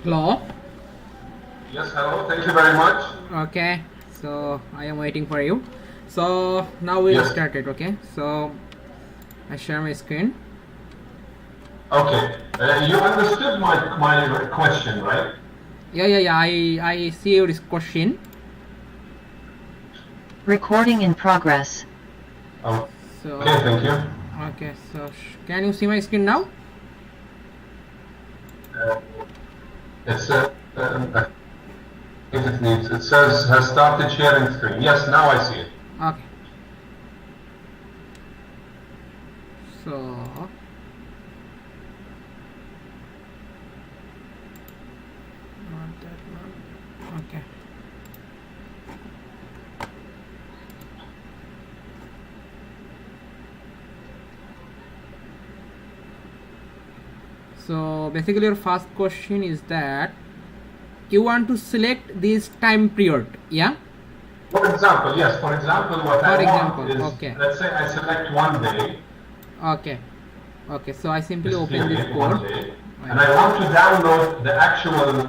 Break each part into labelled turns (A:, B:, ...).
A: Hello.
B: Yes, hello. Thank you very much.
A: Okay, so I am waiting for you. So now we'll
B: Yes.
A: start it. Okay, so I share my screen.
B: Okay. You understood my question, right?
A: Yeah. I see your question.
C: Recording in progress.
B: Oh,
A: So
B: okay, thank you.
A: okay, so can you see my screen now?
B: It's it says has started sharing screen. Yes, now I see it.
A: Okay. So not that one. Okay. So basically your first question is that you want to select this time period, yeah?
B: For example, yes. For example, what I want is,
A: okay.
B: let's say I select one day.
A: Okay, so I simply
B: This
A: open this
B: period, one
A: code.
B: day, and I want to download the actual,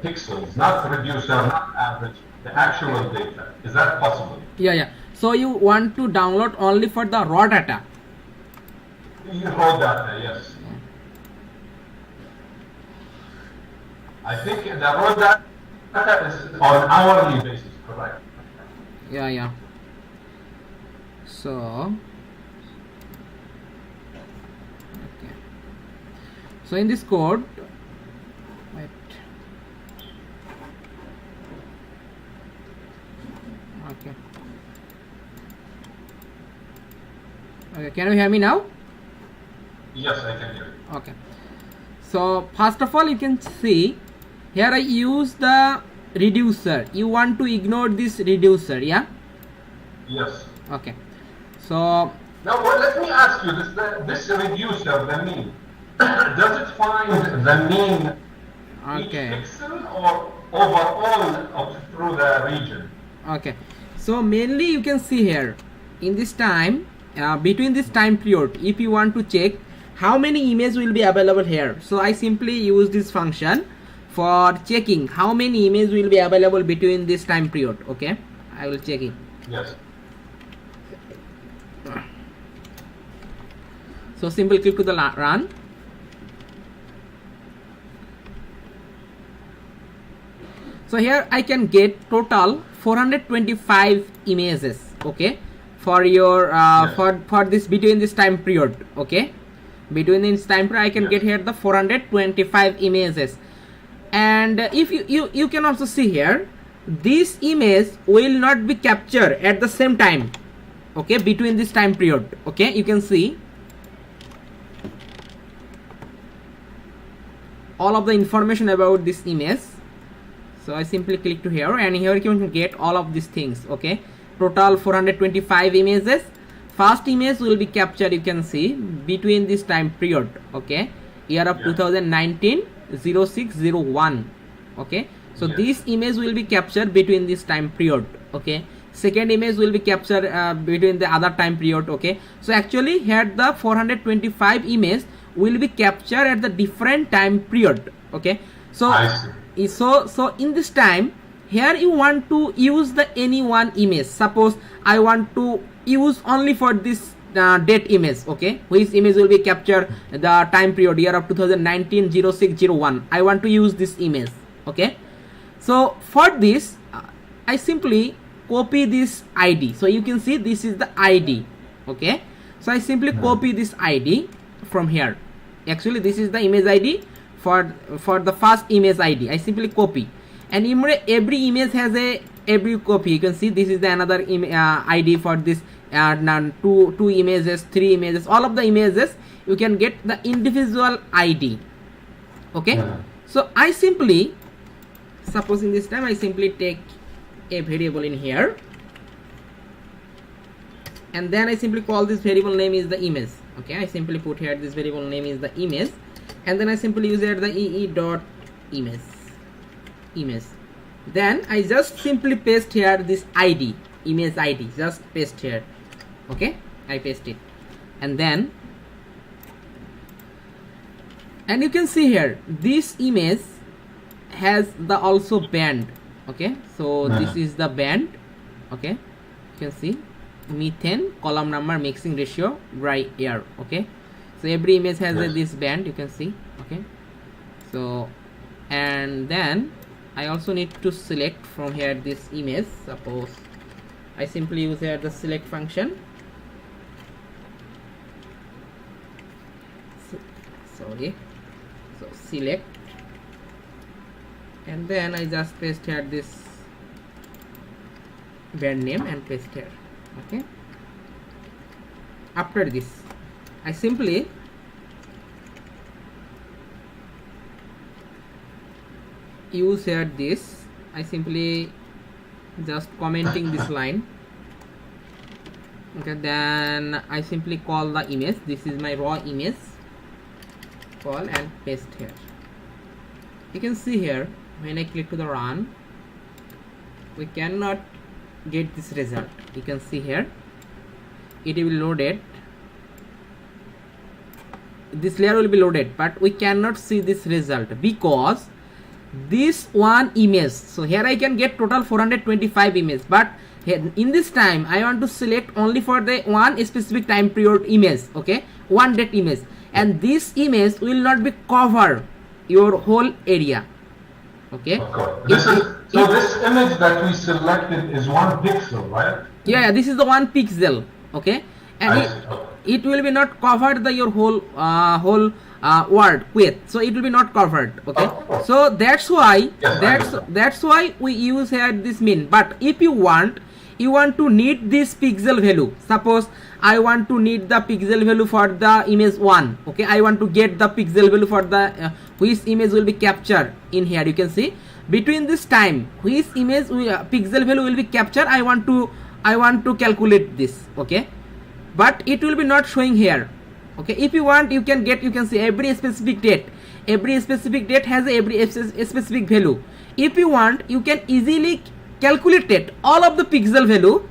B: pixels, not reducer, not average, the actual data. Is that possible?
A: Yeah. So you want to download only for the raw data.
B: Raw data, yes. I think the raw data is on hourly basis, correct?
A: Yeah. So okay. So in this code, wait. Okay, can you hear me now?
B: Yes, I can hear you.
A: Okay. So first of all, you can see here I use the reducer. You want to ignore this reducer, yeah?
B: Yes.
A: Okay. So
B: now let me ask you, this reducer, the mean, does it find the mean each pixel or overall through the region?
A: Okay. So mainly you can see here in this time, between this time period, if you want to check how many images will be available here, so I simply use this function for checking how many images will be available between this time period. Okay, I will check it.
B: Yes.
A: So simply click to the run. So here I can get total 425 images. Okay, for your for this between this time period. Okay, between this time period I can get here the 425 images. And if you can also see here, this image will not be captured at the same time. Okay, between this time period. Okay, you can see all of the information about this image. So I simply click to here, and here you can get all of these things. Okay, total 425 images. First image will be captured, you can see, between this time period. Okay, year of 2019 0601. Okay, so this image will be captured between this time period. Okay, second image will be captured between the other time period. Okay, so actually here the 425 image will be captured at the different time period. Okay, so so in this time here you want to use the any one image. Suppose I want to use only for this date image. Okay, which image will be captured the time period year of 2019 0601. I want to use this image. Okay, so for this I simply copy this ID. So you can see this is the ID. Okay, so I simply copy this ID from here. Actually this is the image ID for the first image ID. I simply copy, and every image has every copy. You can see this is the another ID for this two images, 3 images, all of the images you can get the individual ID. Okay, so I simply, suppose in this time I simply take a variable in here, and then I simply call this variable name is the image. Okay, I simply put here this variable name is the image, and then I simply use here the ee.image. Then I just simply paste here this ID, image ID, just paste here. Okay, I paste it, and then you can see here this image has the also band. Okay, so this is the band. Okay, you can see methane, column number, mixing ratio, dry air. Okay, so every image has this band, you can see. Okay, so and then I also need to select from here this image. Suppose I simply use here the select function. Sorry, so select, and then I just paste here this band name and paste here. Okay, after this I simply use here this, I simply just commenting this line. Okay, then I simply call the image, this is my raw image, call and paste here. You can see here when I click to the run, we cannot get this result. You can see here it will be loaded, this layer will be loaded, but we cannot see this result because this one image. So here I can get total 425 images, but here in this time I want to select only for the one specific time period image. Okay, one date image, and this image will not be cover your whole area. Okay,
B: this image that we selected is 1 pixel, right?
A: Yeah, this is the 1 pixel. Okay, and it will be not covered the your whole word width, so it will be not covered. Okay, so that's why that's why we use here this min. But if you want to need this pixel value, suppose I want to need the pixel value for the image 1. Okay, I want to get the pixel value for the which image will be captured in here. You can see between this time which image pixel value will be captured, I want to calculate this. Okay, but it will be not showing here. Okay, if you want you can see every specific date has every specific value. If you want you can easily calculate it all of the pixel value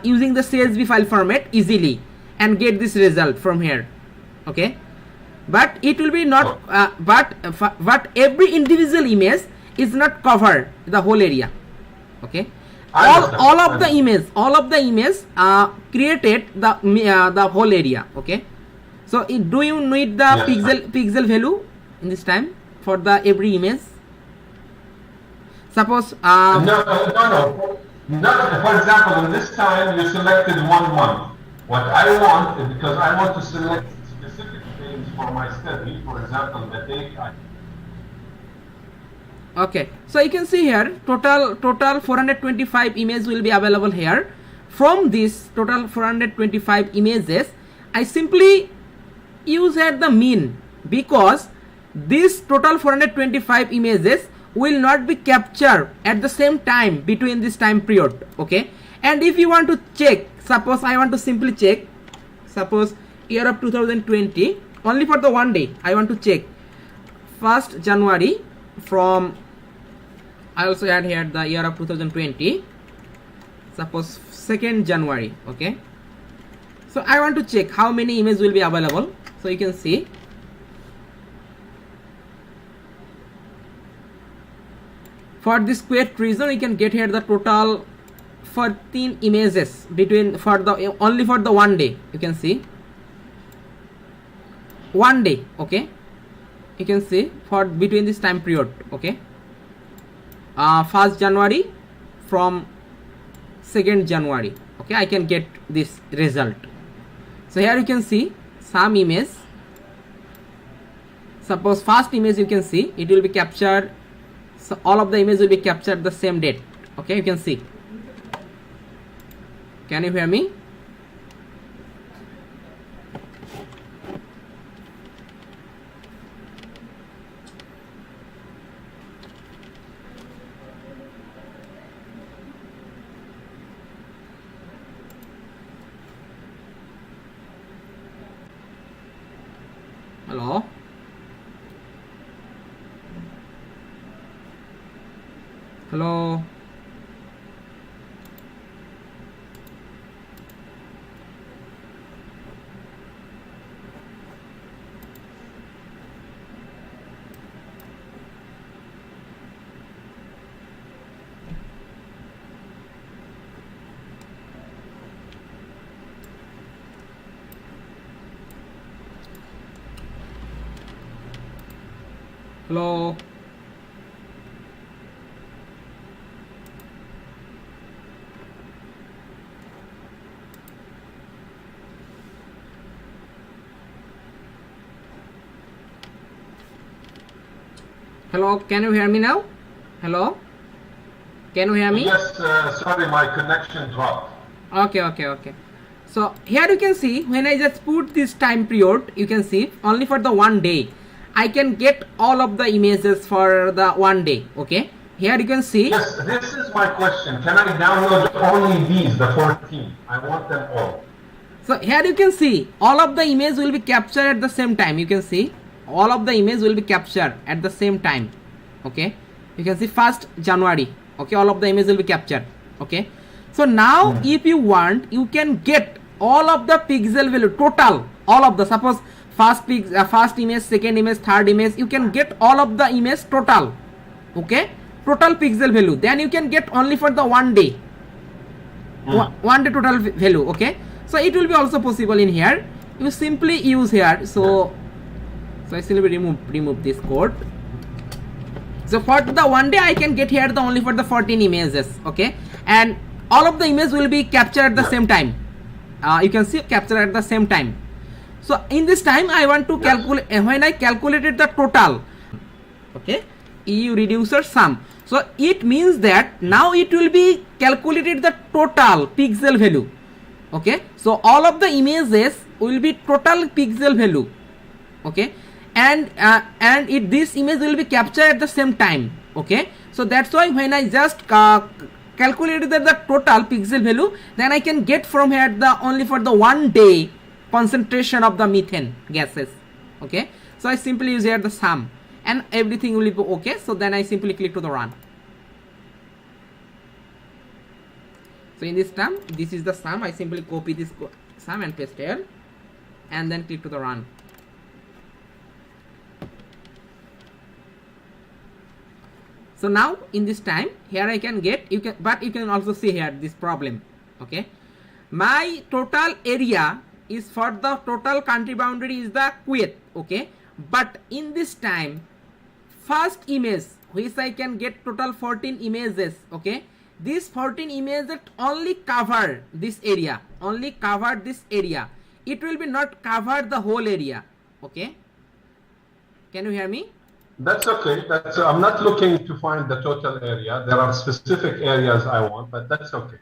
A: using the CSV file format easily and get this result from here. Okay, but it will be not but every individual image is not covered the whole area. Okay, all of the image created the whole area. Okay, so do you need the pixel value in this time for the every image? Suppose
B: no. For example, in this time you selected 1 month. What I want is, because I want to select specific things for my study, for example, the date.
A: Okay, so you can see here total 425 images will be available here. From this total 425 images, I simply use here the mean, because this total 425 images will not be captured at the same time between this time period. Okay, and if you want to check, suppose I want to simply check, suppose year of 2020, only for the one day I want to check 1st January from, I also add here the year of 2020, suppose 2nd January. Okay, so I want to check how many images will be available. So you can see for this quit reason you can get here the total 14 images between for the only for the one day. You can see one day. Okay, you can see for between this time period. Okay, 1st January from 2nd January. Okay, I can get this result. So here you can see some image. Suppose first image you can see it will be captured, so all of the images will be captured the same date. Okay, you can see. Can you hear me? Hello? Hello? Hello. Hello, can you hear me now? Hello? Can you hear me?
B: Yes, sorry, my connection dropped.
A: Okay. So here you can see when I just put this time period, you can see only for the 1 day I can get all of the images for the 1 day. Okay, here you can see.
B: Yes, this is my question. Can I download only these, the 14? I want them all.
A: So here you can see all of the image will be captured at the same time. You can see all of the image will be captured at the same time. Okay, you can see 1st January. Okay, all of the image will be captured. Okay, so now if you want, you can get all of the pixel value total, all of the, suppose first image, second image, third image, you can get all of the image total. Okay, total pixel value, then you can get only for the 1 day. 1 day total value. Okay, so it will be also possible in here. You simply use here. So I simply remove this code. So for the 1 day I can get here the only for the 14 images. Okay, and all of the images will be captured at the same time. You can see captured at the same time. So in this time I want to calculate, when I calculated the total, okay, EU reducer sum, so it means that now it will be calculated the total pixel value. Okay, so all of the images will be total pixel value. Okay, and this image will be captured at the same time. Okay, so that's why when I just calculated the total pixel value, then I can get from here the only for the 1 day concentration of the methane gases. Okay, so I simply use here the sum and everything will be okay. So then I simply click to the run. So in this term, this is the sum. I simply copy this sum and paste here and then click to the run. So now in this time here I can get, but you can also see here this problem. Okay, my total area is for the total country boundary is the Kuwait. Okay, but in this time first image which I can get total 14 images. Okay, these 14 images only cover this area, it will be not cover the whole area. Okay, can you hear me?
B: That's okay. I'm not looking to find the total area. There are specific areas I want, but that's okay.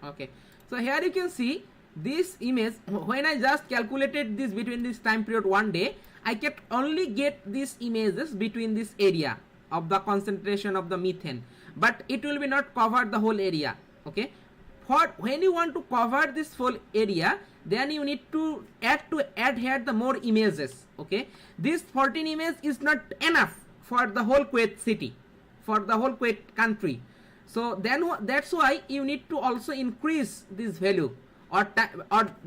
A: Okay, so here you can see this image. When I just calculated this between this time period 1 day, I can only get these images between this area of the concentration of the methane, but it will be not cover the whole area. Okay, for when you want to cover this whole area, then you need to add here the more images. Okay, this 14 image is not enough for the whole Kuwait city, for the whole Kuwait country. So then that's why you need to also increase this value or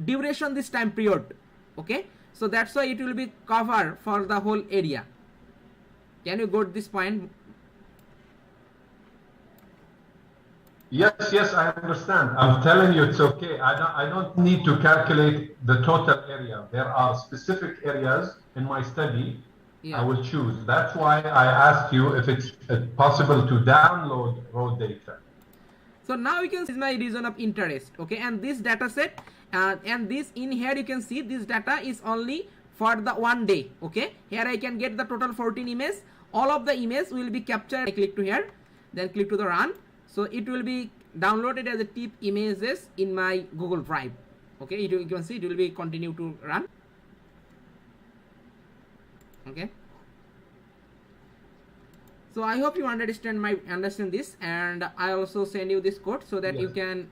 A: duration this time period. Okay, so that's why it will be cover for the whole area. Can you got this point?
B: Yes, I understand. I'm telling you it's okay. I don't need to calculate the total area. There are specific areas in my study I will choose. That's why I asked you if it's possible to download raw data.
A: So now you can see my region of interest. Okay, and this data set and this in here you can see this data is only for the 1 day. Okay, here I can get the total 14 images. All of the images will be captured. I click to here, then click to the run. So it will be downloaded as a TIFF images in my Google Drive. Okay, you can see it will be continue to run. Okay, so I hope you understand this, and I also send you this code so that you can